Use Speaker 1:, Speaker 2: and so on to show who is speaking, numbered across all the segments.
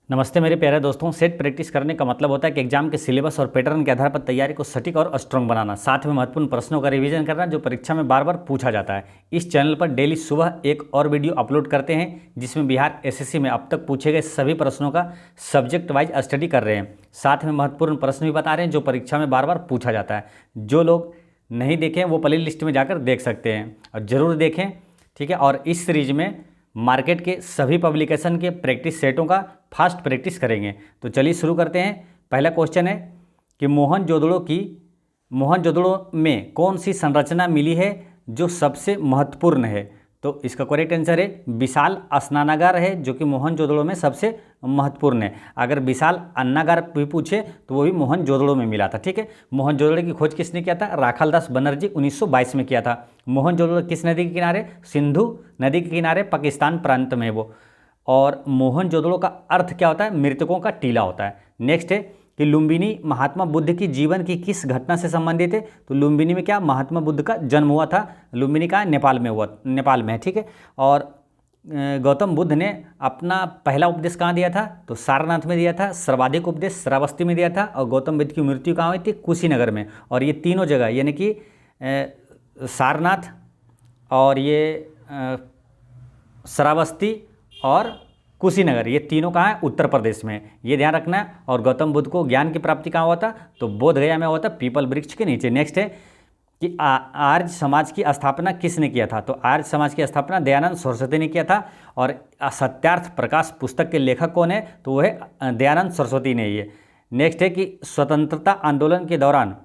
Speaker 1: नमस्ते मेरे प्यारे दोस्तों। सेट प्रैक्टिस करने का मतलब होता है कि एग्जाम के सिलेबस और पैटर्न के आधार पर तैयारी को सटीक और स्ट्रॉन्ग बनाना, साथ में महत्वपूर्ण प्रश्नों का रिवीजन करना जो परीक्षा में बार बार पूछा जाता है। इस चैनल पर डेली सुबह एक और वीडियो अपलोड करते हैं जिसमें बिहार एसएससी में अब तक पूछे गए सभी प्रश्नों का सब्जेक्ट वाइज स्टडी कर रहे हैं, साथ में महत्वपूर्ण प्रश्न भी बता रहे हैं जो परीक्षा में बार बार पूछा जाता है। जो लोग नहीं देखें वो प्ले लिस्ट में जाकर देख सकते हैं और ज़रूर देखें, ठीक है। और इस सीरीज में मार्केट के सभी पब्लिकेशन के प्रैक्टिस सेटों का फास्ट प्रैक्टिस करेंगे। तो चलिए शुरू करते हैं। पहला क्वेश्चन है कि मोहनजोदड़ो में कौन सी संरचना मिली है जो सबसे महत्वपूर्ण है। तो इसका करेक्ट आंसर है विशाल स्नानागार है, जो कि मोहनजोदड़ो में सबसे महत्वपूर्ण है। अगर विशाल अन्नागार भी पूछे तो वो भी मोहनजोदड़ो में मिला था, ठीक है। मोहनजोदड़ो की खोज किसने किया था? राखालदास बनर्जी 1922 में किया था। मोहनजोदड़ो किस नदी के किनारे? सिंधु नदी के किनारे पाकिस्तान प्रांत में है वो। और मोहनजोदड़ो का अर्थ क्या होता है? मृतकों का टीला होता है। नेक्स्ट है कि लुम्बिनी महात्मा बुद्ध की जीवन की किस घटना से संबंधित है। तो लुम्बिनी में क्या महात्मा बुद्ध का जन्म हुआ था? लुम्बिनी का नेपाल में हुआ, नेपाल में है, ठीक है। और गौतम बुद्ध ने अपना पहला उपदेश कहाँ दिया था? तो सारनाथ में दिया था। सर्वाधिक उपदेश श्रावस्ती में दिया था। और गौतम बुद्ध की मृत्यु कहाँ हुई थी? कुशीनगर में। और ये तीनों जगह यानी कि सारनाथ और ये श्रावस्ती और कुशीनगर, ये तीनों कहाँ है? उत्तर प्रदेश में। ये ध्यान रखना है। और गौतम बुद्ध को ज्ञान की प्राप्ति कहाँ हुआ था? तो बोध गया में हुआ था, पीपल वृक्ष के नीचे। नेक्स्ट है कि आर्य समाज की स्थापना किसने किया था? तो आर्य समाज की स्थापना दयानंद सरस्वती ने किया था। और सत्यार्थ प्रकाश पुस्तक के लेखक कौन है? तो वो है दयानंद सरस्वती ने ये। नेक्स्ट है कि स्वतंत्रता आंदोलन के दौरान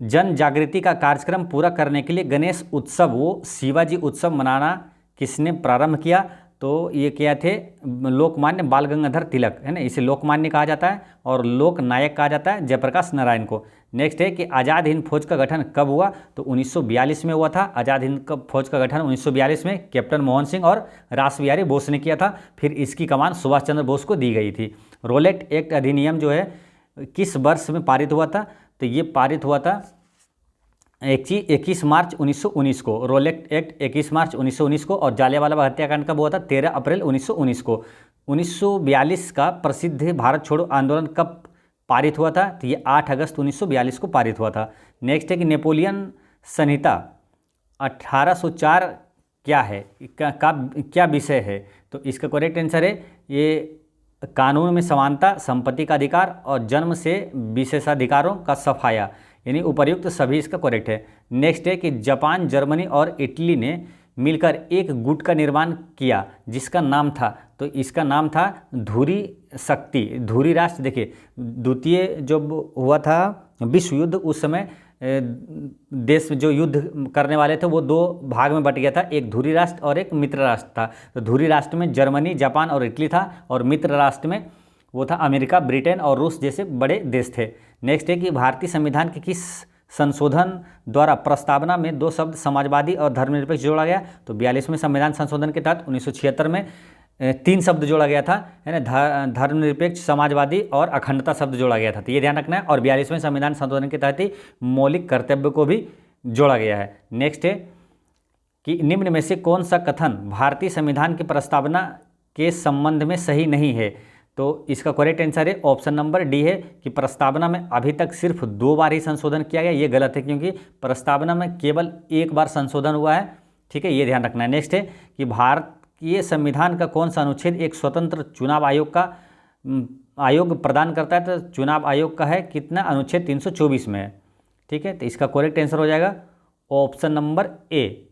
Speaker 1: जन जागृति का कार्यक्रम पूरा करने के लिए गणेश उत्सव, वो शिवाजी उत्सव मनाना किसने प्रारंभ किया? तो ये क्या थे? लोकमान्य बाल गंगाधर तिलक, है ना। इसे लोकमान्य कहा जाता है और लोक नायक कहा जाता है जयप्रकाश नारायण को। नेक्स्ट है कि आज़ाद हिंद फौज का गठन कब हुआ? तो 1942 में हुआ था। आज़ाद हिंद फौज का गठन 1942 में कैप्टन मोहन सिंह और रास बिहारी बोस ने किया था। फिर इसकी कमान सुभाष चंद्र बोस को दी गई थी। रोलेट एक्ट अधिनियम जो है किस वर्ष में पारित हुआ था? तो ये पारित हुआ था 21 मार्च 1919 को। रोलेट एक्ट 21 मार्च 1919 को। और जालियांवाला बाग हत्याकांड कब हुआ था? 13 अप्रैल 1919 को। 1942 का प्रसिद्ध भारत छोड़ो आंदोलन कब पारित हुआ था? तो ये 8 अगस्त 1942 को पारित हुआ था। नेक्स्ट है कि नेपोलियन संहिता 1804 क्या है, क्या विषय है? तो इसका करेक्ट आंसर है ये कानून में समानता, संपत्ति का अधिकार और जन्म से विशेषाधिकारों का सफाया, यानी उपर्युक्त सभी इसका करेक्ट है। नेक्स्ट है कि जापान, जर्मनी और इटली ने मिलकर एक गुट का निर्माण किया जिसका नाम था, तो इसका नाम था धुरी शक्ति, धुरी राष्ट्र। देखिए द्वितीय जब हुआ था विश्व युद्ध, उस समय देश जो युद्ध करने वाले थे वो दो भाग में बट गया था, एक धुरी राष्ट्र और एक मित्र राष्ट्र था। तो धुरी राष्ट्र में जर्मनी, जापान और इटली था और मित्र राष्ट्र में वो था अमेरिका, ब्रिटेन और रूस जैसे बड़े देश थे। नेक्स्ट है कि भारतीय संविधान के किस संशोधन द्वारा प्रस्तावना में दो शब्द समाजवादी और धर्मनिरपेक्ष जोड़ा गया? तो 42वें संविधान संशोधन के तहत 1976 में 3 शब्द जोड़ा गया था, है ना। धर्मनिरपेक्ष, समाजवादी और अखंडता शब्द जोड़ा गया था, तो ये ध्यान रखना है। और 42वें संविधान संशोधन के तहत ही मौलिक कर्तव्य को भी जोड़ा गया है। नेक्स्ट है कि निम्न में से कौन सा कथन भारतीय संविधान की प्रस्तावना के संबंध में सही नहीं है? तो इसका करेक्ट आंसर है ऑप्शन नंबर डी है कि प्रस्तावना में अभी तक सिर्फ 2 बार ही संशोधन किया गया। ये गलत है क्योंकि प्रस्तावना में केवल 1 बार संशोधन हुआ है, ठीक है, ये ध्यान रखना है। नेक्स्ट है कि भारतीय संविधान का कौन सा अनुच्छेद एक स्वतंत्र चुनाव आयोग प्रदान करता है? तो चुनाव आयोग का है कितना? अनुच्छेद 324 में है, ठीक है। तो इसका करेक्ट आंसर हो जाएगा ऑप्शन नंबर ए,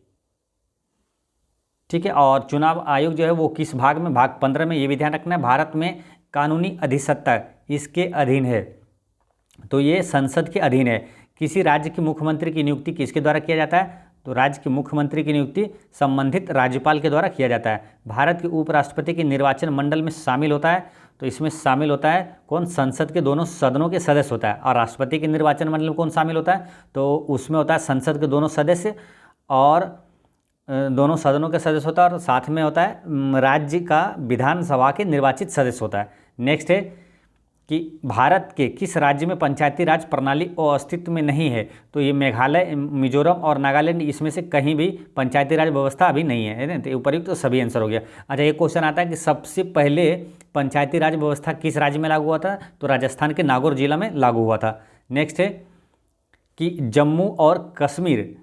Speaker 1: ठीक है। और चुनाव आयोग जो है वो किस भाग में? भाग 15 में, ये भी ध्यान रखना है। भारत में कानूनी अधिसत्ता इसके अधीन है, तो ये संसद के अधीन है। किसी राज्य के मुख्यमंत्री की नियुक्ति किसके द्वारा किया जाता है? तो राज्य के मुख्यमंत्री की नियुक्ति संबंधित राज्यपाल के द्वारा किया जाता है। भारत के उपराष्ट्रपति के निर्वाचन मंडल में शामिल होता है, तो इसमें शामिल होता है कौन? संसद के दोनों सदनों के सदस्य होता है। और राष्ट्रपति के निर्वाचन मंडल में कौन शामिल होता है? तो उसमें होता है संसद के दोनों सदस्य और दोनों सदनों के सदस्य होता है, और साथ में होता है राज्य का विधानसभा के निर्वाचित सदस्य होता है। नेक्स्ट है कि भारत के किस राज्य में पंचायती राज प्रणाली अस्तित्व में नहीं है, तो ये मेघालय, मिजोरम और नागालैंड, इसमें से कहीं भी पंचायती राज व्यवस्था अभी नहीं है ना। तो उपयुक्त तो सभी आंसर हो गया। अच्छा, एक क्वेश्चन आता है कि सबसे पहले पंचायती राज व्यवस्था किस राज्य में लागू हुआ था, तो राजस्थान के नागौर जिला में लागू हुआ था। नेक्स्ट है कि जम्मू और कश्मीर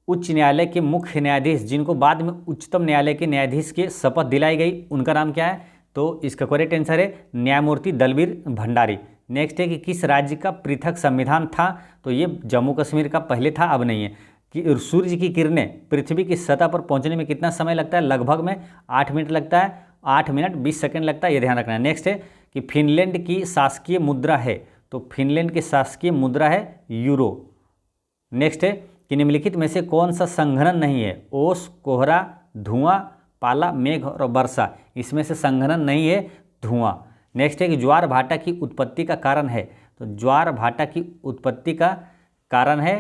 Speaker 1: उच्च न्यायालय के मुख्य न्यायाधीश जिनको बाद में उच्चतम न्यायालय के न्यायाधीश की शपथ दिलाई गई, उनका नाम क्या है, तो इसका करेक्ट आंसर है न्यायमूर्ति दलबीर भंडारी। नेक्स्ट है कि किस राज्य का पृथक संविधान था, तो ये जम्मू कश्मीर का पहले था, अब नहीं है। कि सूर्य की किरणें पृथ्वी की सतह पर पहुंचने में कितना समय लगता है, लगभग में 8 मिनट लगता है, 8 मिनट 20 सेकंड लगता है, ये ध्यान रखना है। नेक्स्ट है कि फिनलैंड की शासकीय मुद्रा है, तो फिनलैंड की शासकीय मुद्रा है यूरो। नेक्स्ट है कि निम्नलिखित में से कौन सा संघनन नहीं है, ओस, कोहरा, धुआं, पाला, मेघ और वर्षा, इसमें से संघनन नहीं है धुआं। नेक्स्ट है कि ज्वार भाटा की उत्पत्ति का कारण है, तो ज्वार भाटा की उत्पत्ति का कारण है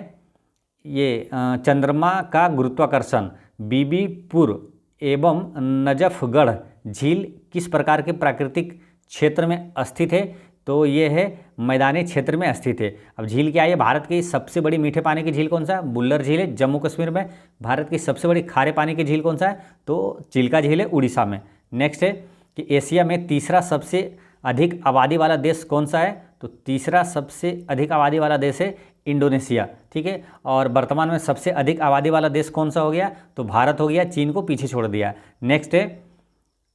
Speaker 1: ये चंद्रमा का गुरुत्वाकर्षण। बीबीपुर एवं नजफगढ़ झील किस प्रकार के प्राकृतिक क्षेत्र में स्थित है, तो ये है मैदानी क्षेत्र में स्थित है। अब झील क्या है, भारत की सबसे बड़ी मीठे पानी की झील कौन सा है, बुल्लर झील है जम्मू कश्मीर में। भारत की सबसे बड़ी खारे पानी की झील कौन सा है, तो चिल्का झील है उड़ीसा में। नेक्स्ट है कि एशिया में तीसरा सबसे अधिक आबादी वाला देश कौन सा है, तो तीसरा सबसे अधिक आबादी वाला देश है इंडोनेशिया, ठीक है। और वर्तमान में सबसे अधिक आबादी वाला देश कौन सा हो गया, तो भारत हो गया, चीन को पीछे छोड़ दिया। नेक्स्ट है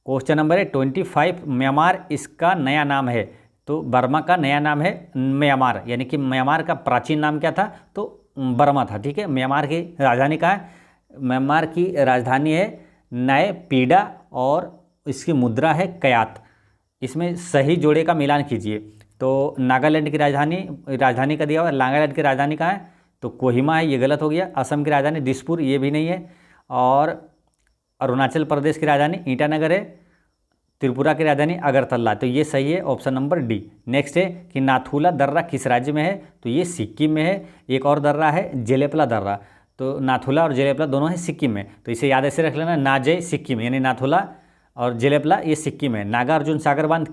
Speaker 1: क्वेश्चन नंबर है 25, म्यांमार इसका नया नाम है, तो बर्मा का नया नाम है म्यांमार, यानी कि म्यांमार का प्राचीन नाम क्या था, तो बर्मा था, ठीक है। म्यांमार की राजधानी कहाँ है, म्यांमार की राजधानी है नए पीडा और इसकी मुद्रा है कयात। इसमें सही जोड़े का मिलान कीजिए। तो नागालैंड की राजधानी का दिया हुआ है, नागालैंड की राजधानी कहाँ है, तो कोहिमा है, ये गलत हो गया। असम की राजधानी दिसपुर, ये भी नहीं है। और अरुणाचल प्रदेश की राजधानी ईटानगर है। त्रिपुरा की राजधानी अगरतला, तो ये सही है ऑप्शन नंबर डी। नेक्स्ट है कि नाथुला दर्रा किस राज्य में है, तो ये सिक्किम में है। एक और दर्रा है जेलेपला दर्रा, तो नाथुला और जेलेपला दोनों है सिक्किम में, तो इसे याद ऐसे रख लेना, नाजे सिक्किम, यानी नाथुला और जेलेपला ये सिक्किम है। नागार्जुन सागर बांध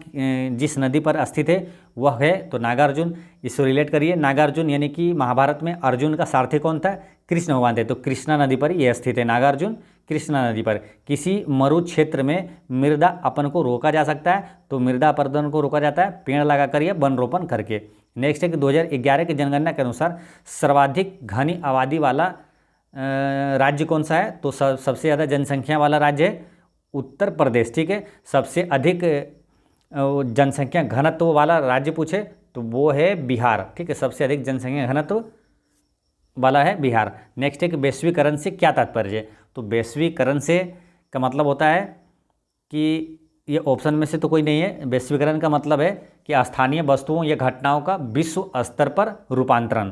Speaker 1: जिस नदी पर स्थित है वह है, तो नागार्जुन, इसको रिलेट करिए। नागार्जुन यानी कि महाभारत में अर्जुन का सारथी कौन था, कृष्ण भगवान थे, तो कृष्णा नदी पर यह स्थित है नागार्जुन, कृष्णा नदी पर। किसी मरु क्षेत्र में मृदा अपन को रोका जा सकता है, तो मृदा अपरदन को रोका जाता है पेड़ लगाकर या वन रोपण करके। नेक्स्ट है कि 2011 की जनगणना के अनुसार सर्वाधिक घनी आबादी वाला राज्य कौन सा है, तो सबसे ज़्यादा जनसंख्या वाला राज्य है उत्तर प्रदेश, ठीक है। सबसे अधिक जनसंख्या घनत्व वाला राज्य पूछे तो वो है बिहार, ठीक है। सबसे अधिक जनसंख्या घनत्व वाला है बिहार। नेक्स्ट है कि वैश्वीकरण से क्या तात्पर्य है, तो वैश्वीकरण से का मतलब होता है कि ये ऑप्शन में से तो कोई नहीं है। वैश्वीकरण का मतलब है कि स्थानीय वस्तुओं या घटनाओं का विश्व स्तर पर रूपांतरण,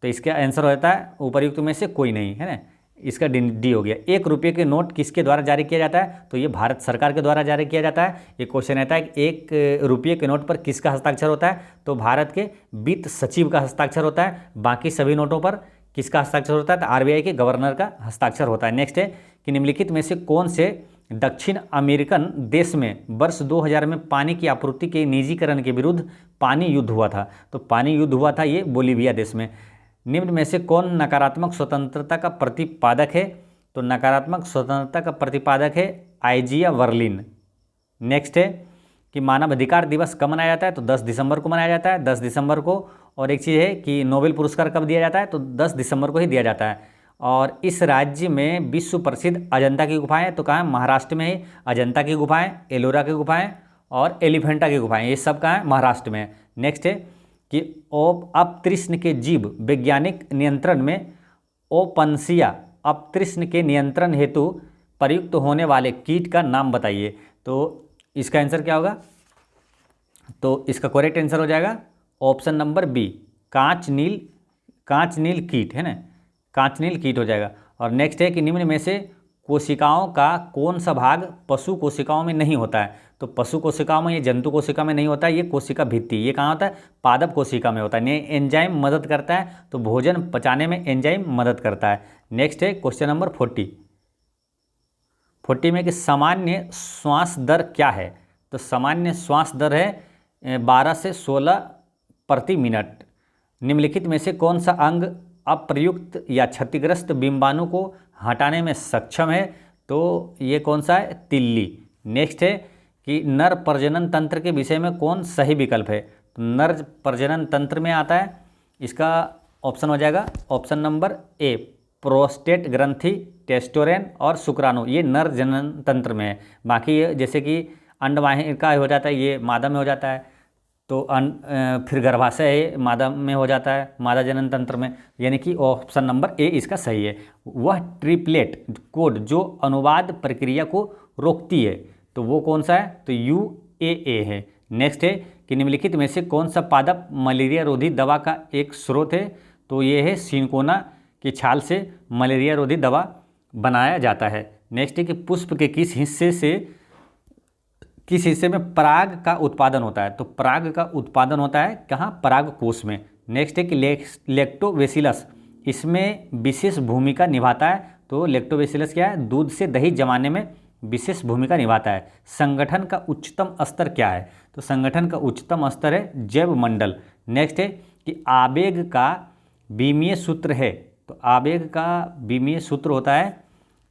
Speaker 1: तो इसका आंसर होता है उपर्युक्त में से कोई नहीं है ना, इसका डी हो गया। 1 रुपये के नोट किसके द्वारा जारी किया जाता है, तो ये भारत सरकार के द्वारा जारी किया जाता है। एक क्वेश्चन आता है कि 1 रुपये के नोट पर किसका हस्ताक्षर होता है, तो भारत के वित्त सचिव का हस्ताक्षर होता है। बाकी सभी नोटों पर किसका हस्ताक्षर होता है, तो आरबीआई के गवर्नर का हस्ताक्षर होता है। नेक्स्ट है कि निम्नलिखित में से कौन से दक्षिण अमेरिकन देश में वर्ष 2000 में पानी की आपूर्ति के निजीकरण के विरुद्ध पानी युद्ध हुआ था, तो पानी युद्ध हुआ था ये बोलीविया देश में। निम्न में से कौन नकारात्मक स्वतंत्रता का प्रतिपादक है, तो नकारात्मक स्वतंत्रता का प्रतिपादक है आइजिया वर्लिन। नेक्स्ट है कि मानव अधिकार दिवस कब मनाया जाता है, तो 10 दिसंबर को मनाया जाता है, 10 दिसंबर को। और एक चीज़ है कि नोबेल पुरस्कार कब दिया जाता है, तो 10 दिसंबर को ही दिया जाता है। और इस राज्य में विश्व प्रसिद्ध अजंता की गुफाएं, तो कहाँ है, महाराष्ट्र में ही अजंता की गुफाएं, एलोरा की गुफाएं और एलिफेंटा की गुफाएं, ये सब कहाँ है, महाराष्ट्र में। नेक्स्ट है कि अपतृष्ण के जीव वैज्ञानिक नियंत्रण में ओपनसिया अपतृष्ण के नियंत्रण हेतु प्रयुक्त होने वाले कीट का नाम बताइए, तो इसका आंसर क्या होगा, तो इसका करेक्ट आंसर हो जाएगा ऑप्शन नंबर बी, कांच नील कीट है ना, कांच नील कीट हो जाएगा। और नेक्स्ट है कि निम्न में से कोशिकाओं का कौन सा भाग पशु कोशिकाओं में नहीं होता है, तो पशु कोशिकाओं में, ये जंतु कोशिका में नहीं होता है, ये कोशिका भित्ति, ये कहाँ होता है, पादप कोशिका में होता है। एंजाइम मदद करता है, तो भोजन पचाने में एंजाइम मदद करता है। नेक्स्ट है क्वेश्चन नंबर 40 में कि सामान्य श्वास दर क्या है, तो सामान्य श्वास दर है 12 से 16 प्रति मिनट। निम्नलिखित में से कौन सा अंग अप्रयुक्त या क्षतिग्रस्त बिंबाणु को हटाने में सक्षम है? तो ये कौन सा है? तिल्ली। नेक्स्ट है कि नर प्रजनन तंत्र के विषय में कौन सही विकल्प है? तो नर प्रजनन तंत्र में आता है, इसका ऑप्शन हो जाएगा ऑप्शन नंबर ए, प्रोस्टेट ग्रंथि, टेस्टोरेन और शुक्राणु, ये नर जनन तंत्र में है। बाकी ये जैसे कि अंडवाहिका हो जाता है, ये मादा में हो जाता है, तो फिर गर्भाशय है मादा में हो जाता है, मादा जनन तंत्र में, यानी कि ऑप्शन नंबर ए इसका सही है। वह ट्रिपलेट कोड जो अनुवाद प्रक्रिया को रोकती है, तो वो कौन सा है? तो UAA है। नेक्स्ट है कि निम्नलिखित में से कौन सा पादप मलेरिया रोधी दवा का एक स्रोत है? तो ये है सिनकोना की छाल से मलेरिया रोधी दवा बनाया जाता है। नेक्स्ट है कि पुष्प के किस हिस्से में पराग का उत्पादन होता है? तो पराग का उत्पादन होता है कहाँ? पराग कोश में। नेक्स्ट है कि लैक्टोबैसिलस इसमें विशेष भूमिका निभाता है। तो लैक्टोबैसिलस क्या है? दूध से दही जमाने में विशेष भूमिका निभाता है। संगठन का उच्चतम स्तर क्या है? तो संगठन का उच्चतम स्तर है जैव मंडल। नेक्स्ट है कि आवेग का बीमीय सूत्र है। तो आवेग का बीमीय सूत्र होता है,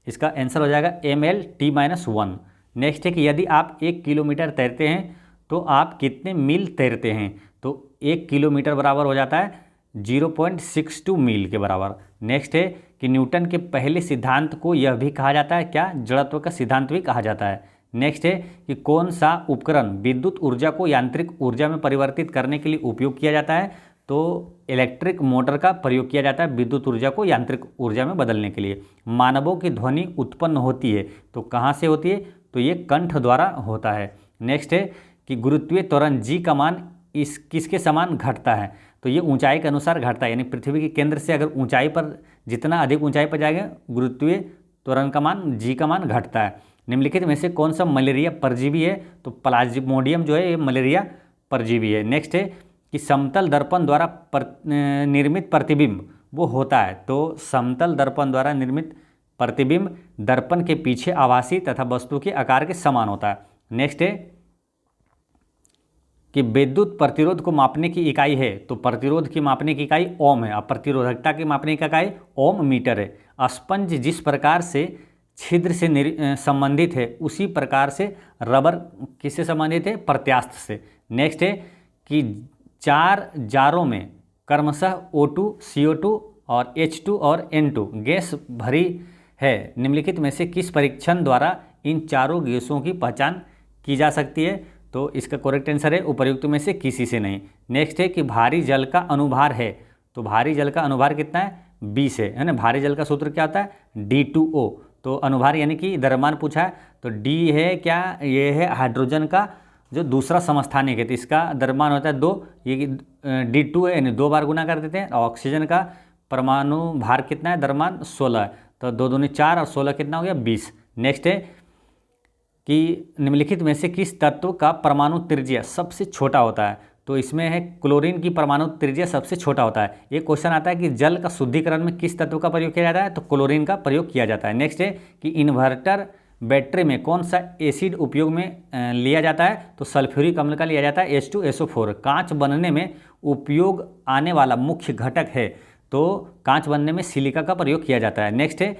Speaker 1: इसका आंसर हो जाएगा mL/T-1। नेक्स्ट है कि यदि आप 1 किलोमीटर तैरते हैं तो आप कितने मील तैरते हैं? तो 1 किलोमीटर बराबर हो जाता है 0.62 मील के बराबर। नेक्स्ट है कि न्यूटन के पहले सिद्धांत को यह भी कहा जाता है क्या? जड़त्व का सिद्धांत भी कहा जाता है। नेक्स्ट है कि कौन सा उपकरण विद्युत ऊर्जा को यांत्रिक ऊर्जा में परिवर्तित करने के लिए उपयोग किया जाता है? तो इलेक्ट्रिक मोटर का प्रयोग किया जाता है विद्युत ऊर्जा को यांत्रिक ऊर्जा में बदलने के लिए। मानवों की ध्वनि उत्पन्न होती है, तो कहाँ से होती है? तो ये कंठ द्वारा होता है। नेक्स्ट है कि गुरुत्वीय त्वरण G का मान किसके समान घटता है? तो ये ऊंचाई के अनुसार घटता है, यानी पृथ्वी के केंद्र से अगर ऊंचाई पर जितना अधिक ऊंचाई पर जाएगा गुरुत्वीय त्वरण का मान G का मान घटता है। निम्नलिखित में से कौन सा मलेरिया परजीवी है? तो प्लाज्मोडियम जो है ये मलेरिया परजीवी है। नेक्स्ट है कि समतल दर्पण द्वारा निर्मित प्रतिबिंब वो होता है। तो समतल दर्पण द्वारा निर्मित प्रतिबिंब दर्पण के पीछे आभासी तथा वस्तु के आकार के समान होता है। नेक्स्ट है कि विद्युत प्रतिरोध को मापने की इकाई है। तो प्रतिरोध की मापने की इकाई ओम है, और प्रतिरोधकता की मापने की इकाई ओम मीटर है। स्पंज जिस प्रकार से छिद्र से संबंधित है उसी प्रकार से रबर किससे संबंधित है? प्रत्यास्थ से। नेक्स्ट है कि 4 जारों में क्रमशः O2, CO2 और H2 और N2 गैस भरी है। निम्नलिखित में से किस परीक्षण द्वारा इन चारों गैसों की पहचान की जा सकती है? तो इसका करेक्ट आंसर है उपर्युक्त में से किसी से नहीं। नेक्स्ट है कि भारी जल का अनुभार है। तो भारी जल का अनुभार कितना है? 20 है ना। भारी जल का सूत्र क्या होता है? D2O। तो अनुभार यानी कि द्रव्यमान पूछा है, तो D है क्या? ये है हाइड्रोजन का जो दूसरा समस्थानिक है, तो इसका द्रव्यमान होता है 2, ये D2 है यानी 2 बार गुना कर देते हैं। ऑक्सीजन का परमाणु भार कितना है? द्रव्यमान 16 है, तो 2 दूनी 4 और 16 कितना हो गया? 20। नेक्स्ट है कि निम्नलिखित में से किस तत्व का परमाणु त्रिज्या सबसे छोटा होता है? तो इसमें है क्लोरीन की परमाणु त्रिज्या सबसे छोटा होता है। एक क्वेश्चन आता है कि जल का शुद्धिकरण में किस तत्व का प्रयोग किया जाता है? तो क्लोरीन का प्रयोग किया जाता है। नेक्स्ट है कि इन्वर्टर बैटरी में कौन सा एसिड उपयोग में लिया जाता है? तो सल्फ्यूरिक अम्ल का लिया जाता है H2SO4। कांच बनने में उपयोग आने वाला मुख्य घटक है, तो कांच बनने में सिलिका का प्रयोग किया जाता है। नेक्स्ट है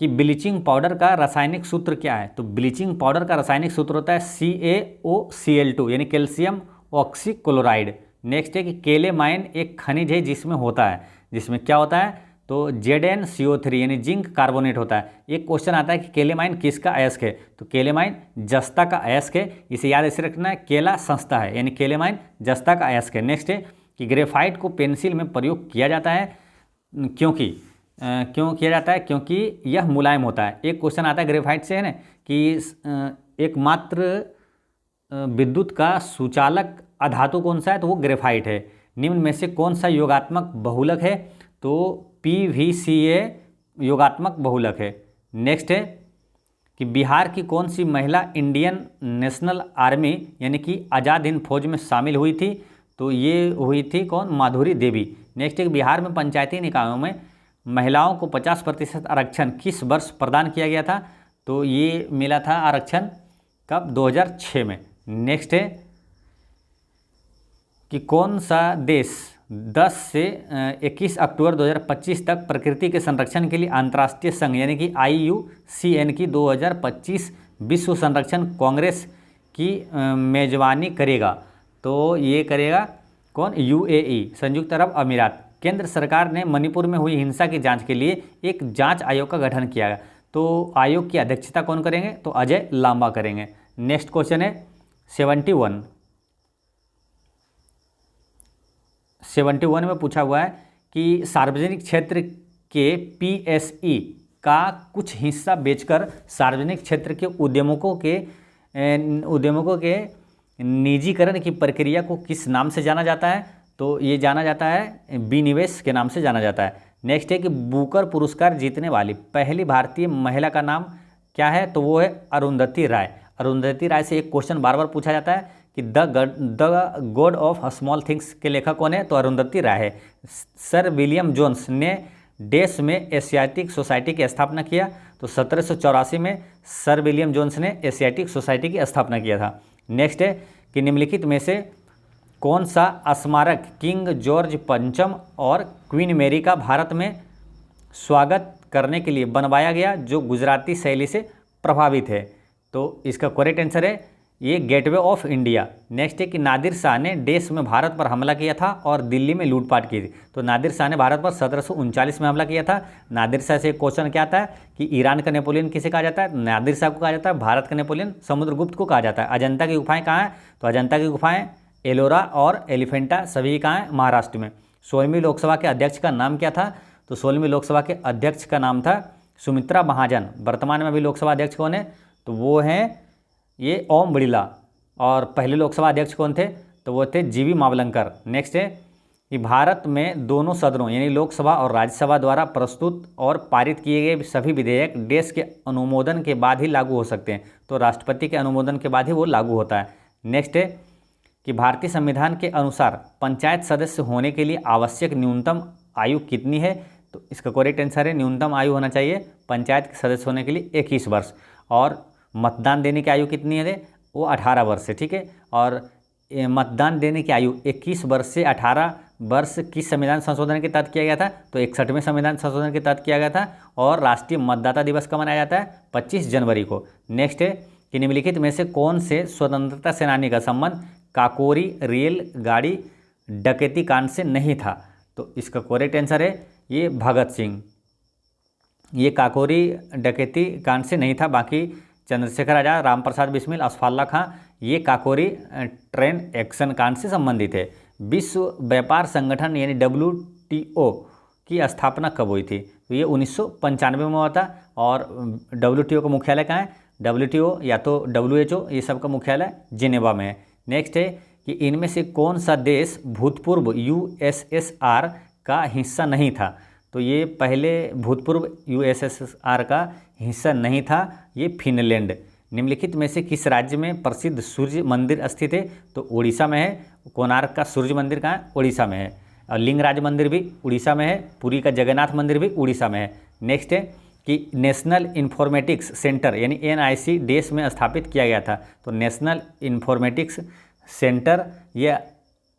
Speaker 1: कि ब्लीचिंग पाउडर का रासायनिक सूत्र क्या है? तो ब्लीचिंग पाउडर का रासायनिक सूत्र होता है CaOCl2 यानी कैल्शियम ऑक्सीक्लोराइड। नेक्स्ट है कि केलेमाइन एक खनिज है जिसमें होता है, जिसमें क्या होता है? तो ZnCO3 यानी जिंक कार्बोनेट होता है। एक क्वेश्चन आता है कि केलेमाइन किसका अयस्क है? तो केलेमाइन जस्ता का अयस्क है, इसे याद ऐसे रखना है, केला संस्था है यानी केलेमाइन जस्ता का अयस्क है। नेक्स्ट है कि ग्रेफाइट को पेंसिल में प्रयोग किया जाता है क्यों किया जाता है? क्योंकि यह मुलायम होता है। एक क्वेश्चन आता है ग्रेफाइट से है ना कि एकमात्र विद्युत का सुचालक अधातु कौन सा है? तो वो ग्रेफाइट है। निम्न में से कौन सा योगात्मक बहुलक है? तो PVCA योगात्मक बहुलक है। नेक्स्ट है कि बिहार की कौन सी महिला इंडियन नेशनल आर्मी यानी कि आज़ाद हिंद फौज में शामिल हुई थी? तो ये हुई थी कौन? माधुरी देवी। नेक्स्ट है कि बिहार में पंचायती निकायों में महिलाओं को 50% आरक्षण किस वर्ष प्रदान किया गया था? तो ये मिला था आरक्षण कब? 2006 में। नेक्स्ट है कि कौन सा देश 10 से 21 अक्टूबर 2025 तक प्रकृति के संरक्षण के लिए अंतर्राष्ट्रीय संघ यानी कि IUCN की 2025 विश्व संरक्षण कांग्रेस की मेजबानी करेगा? तो ये करेगा कौन? UAE, संयुक्त अरब अमीरात। केंद्र सरकार ने मणिपुर में हुई हिंसा की जांच के लिए एक जांच आयोग का गठन किया। तो आयोग की अध्यक्षता कौन करेंगे? तो अजय लांबा करेंगे। नेक्स्ट क्वेश्चन है 71 में पूछा हुआ है कि सार्वजनिक क्षेत्र के PSE का कुछ हिस्सा बेचकर सार्वजनिक क्षेत्र के उद्यमों के निजीकरण की प्रक्रिया को किस नाम से जाना जाता है? तो ये जाना जाता है विनिवेश के नाम से जाना जाता है। नेक्स्ट है कि बुकर पुरस्कार जीतने वाली पहली भारतीय महिला का नाम क्या है? तो वो है अरुंधति राय। अरुंधति राय से एक क्वेश्चन बार बार पूछा जाता है कि the God of small things के लेखक कौन है? तो अरुंधति राय है। सर विलियम जोन्स ने देश में एशियाटिक सोसाइटी की स्थापना किया। तो 1784 में सर विलियम जोन्स ने एशियाटिक सोसाइटी की स्थापना किया था। नेक्स्ट है कि निम्नलिखित में से कौन सा स्मारक किंग जॉर्ज पंचम और क्वीन मैरी का भारत में स्वागत करने के लिए बनवाया गया जो गुजराती शैली से प्रभावित है? तो इसका करेक्ट आंसर है ये गेटवे ऑफ इंडिया। नेक्स्ट है कि नादिर शाह ने देश में भारत पर हमला किया था और दिल्ली में लूटपाट की थी। तो नादिर शाह ने भारत पर 1739 में हमला किया था। नादिर शाह से एक क्वेश्चन क्या आता है कि ईरान का नेपोलियन किसे कहा जाता है? नादिर शाह को कहा जाता है। भारत का नेपोलियन समुद्रगुप्त को कहा जाता है। अजंता की गुफाएं कहाँ हैं? तो अजंता की गुफाएं एलोरा और एलिफेंटा सभी कहाँ हैं? महाराष्ट्र में। 16वीं लोकसभा के अध्यक्ष का नाम क्या था? तो 16वीं लोकसभा के अध्यक्ष का नाम था सुमित्रा महाजन। वर्तमान में अभी लोकसभा अध्यक्ष कौन है? तो वो हैं ये ओम बिड़ला। और पहले लोकसभा अध्यक्ष कौन थे? तो वो थे GV मावलंकर। नेक्स्ट है कि भारत में दोनों सदनों यानी लोकसभा और राज्यसभा द्वारा प्रस्तुत और पारित किए गए सभी विधेयक देश के अनुमोदन के बाद ही लागू हो सकते हैं। तो राष्ट्रपति के अनुमोदन के बाद ही वो लागू होता है। नेक्स्ट है कि भारतीय संविधान के अनुसार पंचायत सदस्य होने के लिए आवश्यक न्यूनतम आयु कितनी है? तो इसका करेक्ट आंसर है न्यूनतम आयु होना चाहिए पंचायत के सदस्य होने के लिए 21 वर्ष। और मतदान देने की आयु कितनी है? वो 18 वर्ष है। ठीक है। और मतदान देने की आयु 21 वर्ष से 18 वर्ष किस संविधान संशोधन के तहत किया गया था? तो 61वें संविधान संशोधन के तहत किया गया था। और राष्ट्रीय मतदाता दिवस कब मनाया जाता है? 25 जनवरी को। नेक्स्ट है कि निम्नलिखित में से कौन से स्वतंत्रता सेनानी का संबंध काकोरी रेलगाड़ी डकैती कांड से नहीं था? तो इसका करेक्ट आंसर है ये भगत सिंह। ये काकोरी डकैती कांड से नहीं था। बाकी चंद्रशेखर आजाद, रामप्रसाद बिस्मिल, असफाल्ला खां ये काकोरी ट्रेन एक्शन कांड से संबंधित है। विश्व व्यापार संगठन यानी WTO की स्थापना कब हुई थी? तो ये 1995 में हुआ था। और WTO का मुख्यालय कहाँ है? WTO या तो WHO ये सब का मुख्यालय जिनेवा में है। नेक्स्ट है कि इनमें से कौन सा देश भूतपूर्व USSR का हिस्सा नहीं था? तो ये पहले भूतपूर्व USSR का हिस्सा नहीं था, ये फिनलैंड। निम्नलिखित में से किस राज्य में प्रसिद्ध सूर्य मंदिर स्थित है? तो उड़ीसा में है। कोणार्क का सूर्य मंदिर कहाँ है? उड़ीसा में है। और लिंगराज मंदिर भी उड़ीसा में है। पुरी का जगन्नाथ मंदिर भी उड़ीसा में है। नेक्स्ट है कि नेशनल इन्फॉर्मेटिक्स सेंटर यानी NIC देश में स्थापित किया गया था। तो नेशनल इन्फॉर्मेटिक्स सेंटर ये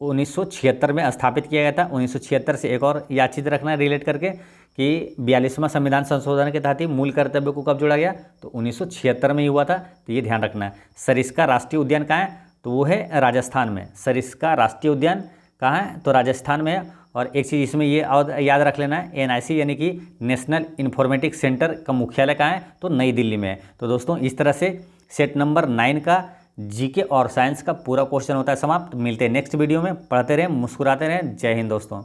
Speaker 1: 1976 में स्थापित किया गया था। 1976 से एक और याद चीज रखना रिलेट करके कि 42वां संविधान संशोधन के तहत ही मूल कर्तव्य को कब जोड़ा गया? तो 1976 में ही हुआ था। तो ये ध्यान रखना है। सरिस्का राष्ट्रीय उद्यान कहाँ है? तो वो है राजस्थान में। सरिस्का राष्ट्रीय उद्यान कहाँ है? तो राजस्थान में है। और एक चीज़ इसमें ये और याद रख लेना है, NIC यानी कि नेशनल इन्फॉर्मेटिक्स सेंटर का मुख्यालय कहाँ है? तो नई दिल्ली में है। तो दोस्तों इस तरह से सेट नंबर 9 का GK और साइंस का पूरा क्वेश्चन होता है समाप्त। मिलते हैं नेक्स्ट वीडियो में। पढ़ते रहें, मुस्कुराते रहें। जय हिंद दोस्तों।